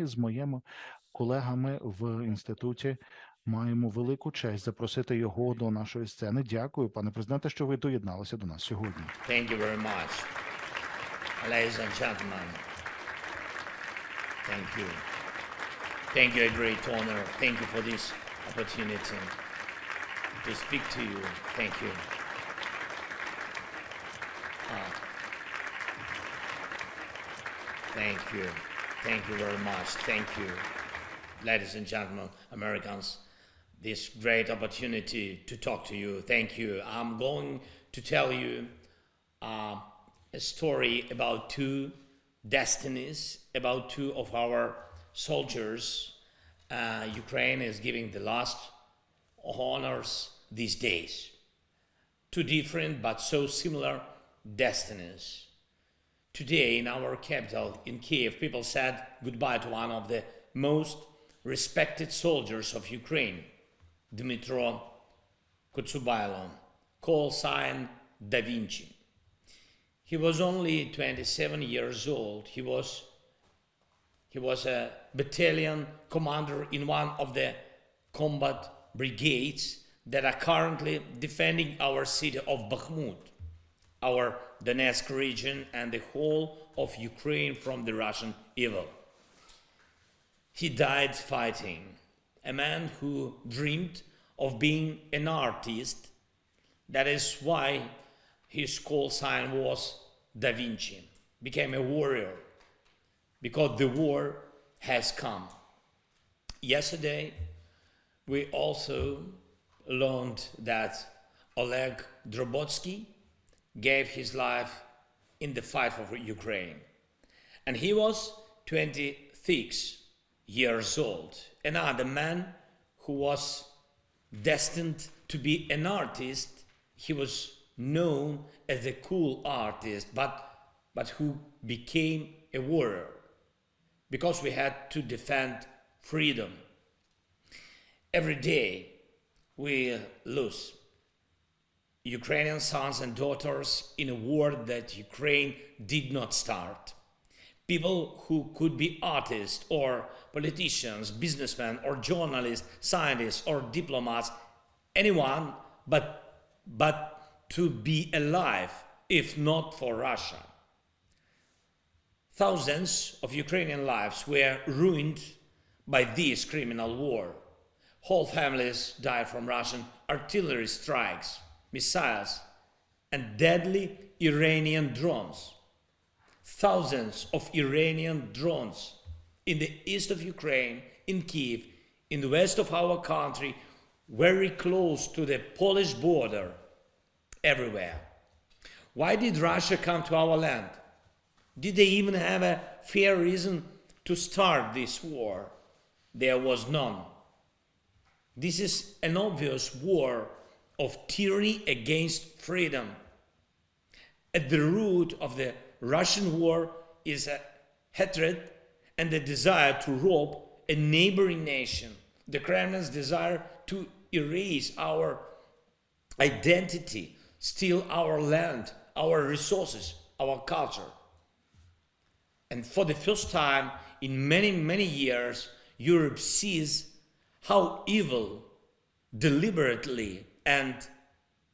ми з моїми колегами в інституті маємо велику честь запросити його до нашої сцени. Дякую, пане президенте, що ви доєдналися до нас сьогодні. Thank you very much. Ladies and gentlemen, thank you. Thank you, a great honor. Thank you for this opportunity to speak to you. Thank you. Thank you. Thank you very much. Thank you, ladies and gentlemen, Americans, this great opportunity to talk to you. Thank you. I'm going to tell you a story about two destinies, about two of our soldiers. Ukraine is giving the last honors these days. Two different but so similar destinies. Today in our capital, in Kiev, people said goodbye to one of the most respected soldiers of Ukraine, Dmytro Kutsubailo, call sign Da Vinci. He was only 27 years old. He was a battalion commander in one of the combat brigades that are currently defending our city of Bakhmut, our Donetsk region, and the whole of Ukraine from the Russian evil. He died fighting, a man who dreamed of being an artist. That is why his call sign was Da Vinci, became a warrior, because the war has come. Yesterday, we also learned that Oleg Drobotsky gave his life in the fight for Ukraine. And he was 26 years old, another man who was destined to be an artist. He was known as a cool artist, but who became a warrior, because we had to defend freedom. Every day we lose Ukrainian sons and daughters in a war that Ukraine did not start. People who could be artists or politicians, businessmen or journalists, scientists or diplomats, anyone but to be alive if not for Russia. Thousands of Ukrainian lives were ruined by this criminal war. Whole families died from Russian artillery strikes, missiles, and deadly Iranian drones. Thousands of Iranian drones in the east of Ukraine, in Kiev, in the west of our country, very close to the Polish border, everywhere. Why did Russia come to our land? Did they even have a fair reason to start this war? There was none. This is an obvious war of tyranny against freedom. At the root of the Russian war is a hatred and the desire to rob a neighboring nation. The Kremlin's desire to erase our identity, steal our land, our resources, our culture. And for the first time in many, many years, Europe sees how evil deliberately and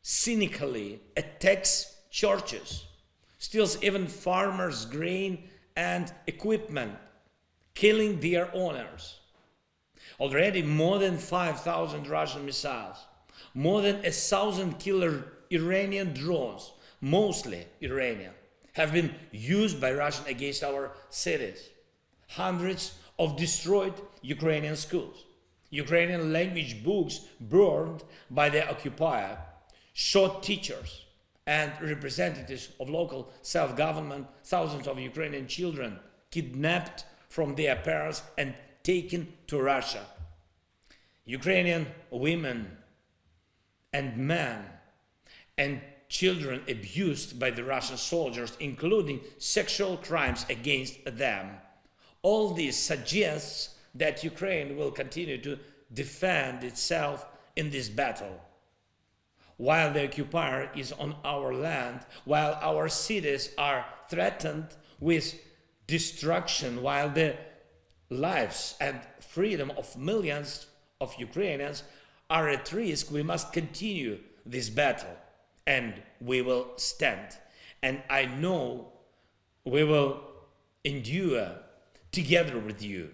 cynically attacks churches, steals even farmers' grain and equipment, killing their owners. Already more than 5,000 Russian missiles, more than 1,000 killer Iranian drones, mostly Iranian, have been used by Russia against our cities. Hundreds of destroyed Ukrainian schools, Ukrainian language books burned by the occupier, shot teachers and representatives of local self-government, thousands of Ukrainian children kidnapped from their parents and taken to Russia. Ukrainian women and men and children abused by the Russian soldiers, including sexual crimes against them. All this suggests that Ukraine will continue to defend itself in this battle. While the occupier is on our land, while our cities are threatened with destruction, while the lives and freedom of millions of Ukrainians are at risk, we must continue this battle, and we will stand. And I know we will endure together with you.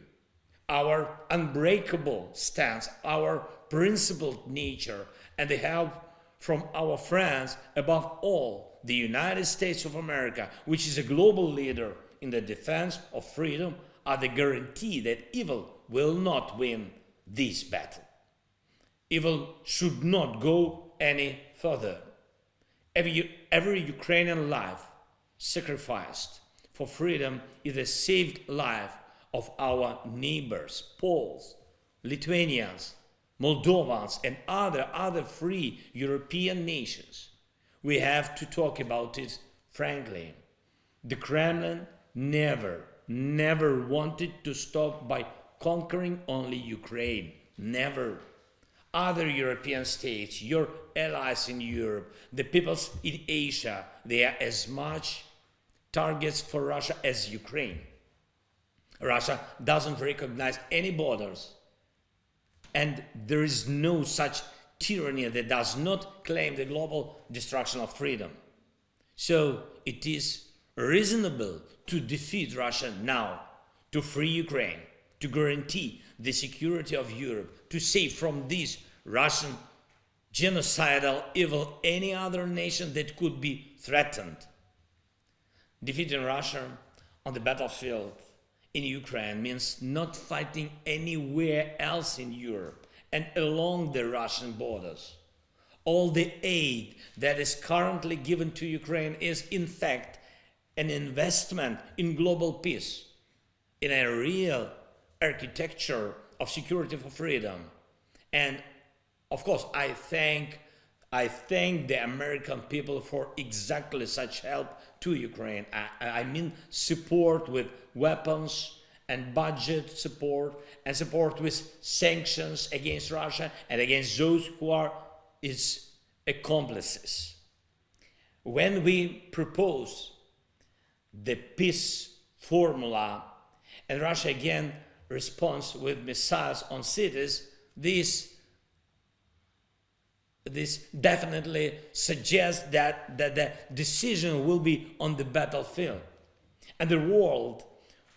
Our unbreakable stance, our principled nature, and the help from our friends, above all, the United States of America, which is a global leader in the defense of freedom, are the guarantee that evil will not win this battle. Evil should not go any further. Every Ukrainian life sacrificed for freedom is a saved life of our neighbors, Poles, Lithuanians, Moldovans, and other free European nations. We have to talk about it frankly. The Kremlin never wanted to stop by conquering only Ukraine. Never. Other European states, your allies in Europe, the peoples in Asia, they are as much targets for Russia as Ukraine. Russia doesn't recognize any borders, and there is no such tyranny that does not claim the global destruction of freedom. So it is reasonable to defeat Russia now, to free Ukraine, to guarantee the security of Europe, to save from this Russian genocidal evil any other nation that could be threatened. Defeating Russia on the battlefield in Ukraine means not fighting anywhere else in Europe and along the Russian borders. All the aid that is currently given to Ukraine is in fact an investment in global peace, in a real architecture of security for freedom. And of course, I thank the American people for exactly such help to Ukraine. I mean support with weapons and budget support, and support with sanctions against Russia and against those who are its accomplices. When we propose the peace formula and Russia again responds with missiles on cities, this definitely suggests that the decision will be on the battlefield, and the world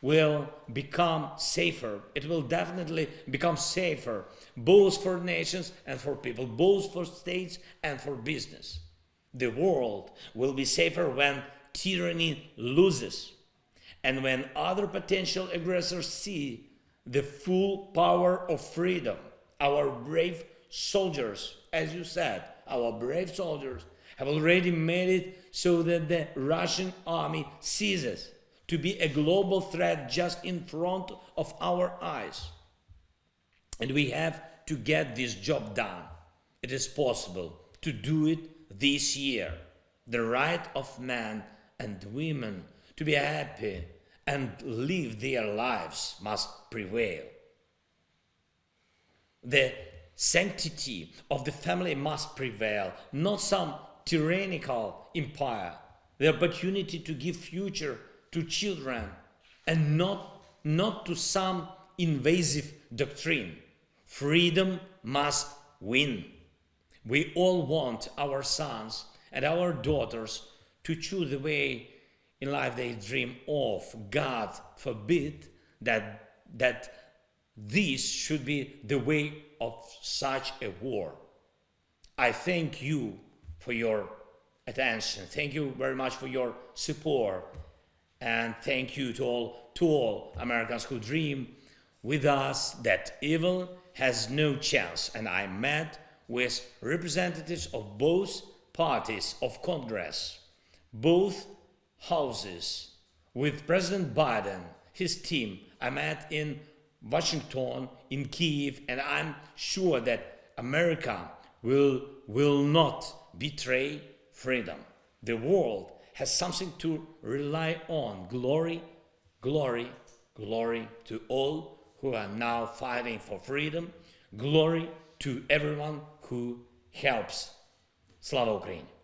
will become safer. It will definitely become safer, both for nations and for people, both for states and for business. The world will be safer when tyranny loses, and when other potential aggressors see the full power of freedom. Our brave soldiers, as you said, our brave soldiers have already made it so that the Russian army ceases to be a global threat just in front of our eyes. And we have to get this job done. It is possible to do it this year. The right of men and women to be happy and live their lives must prevail. The sanctity of the family must prevail, not some tyrannical empire. The opportunity to give future to children, and not to some invasive doctrine. Freedom must win. We all want our sons and our daughters to choose the way in life they dream of. God forbid that this should be the way of such a war. I thank you for your attention. Thank you very much for your support. And thank you to all Americans who dream with us that evil has no chance. And I met with representatives of both parties of Congress, both houses, with President Biden, his team. I met in Washington, in Kyiv, and I'm sure that America will not betray freedom. The world has something to rely on. Glory, glory, glory to all who are now fighting for freedom. Glory to everyone who helps. Slava Ukraini!